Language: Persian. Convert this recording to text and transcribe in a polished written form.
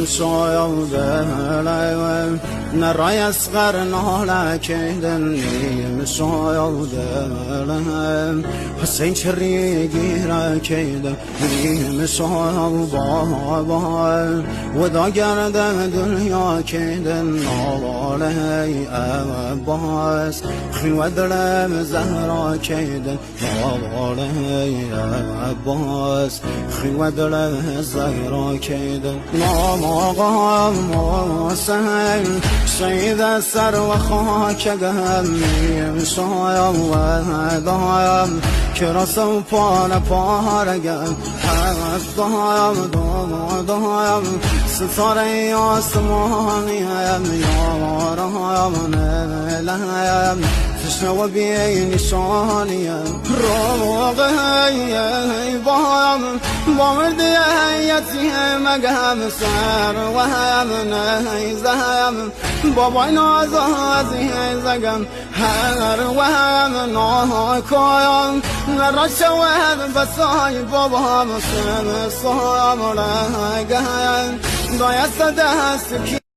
شاید دلم نرای اسقر نالکیدن شاید دلم حسین چریگی را کیدن شاید بابا و دا گردن دنیا کیدن آواله عباس خیوه دلم زهرا کیدن آواله عباس خیوه دلم زهرا کیدن نام آقا حسین شهید سر و خاکم میم شایم و دایم که رسم پال پارگم حق دایم ستاره آسمانیم یارم نلیم تشنه و بی نشانیم روغه بایم با مردی یتیم مگم سر و هم نیزم بابای نازازی زگم هر و هم ناکایم نرشوه بسای بابا مسلم سام لگم دایست دست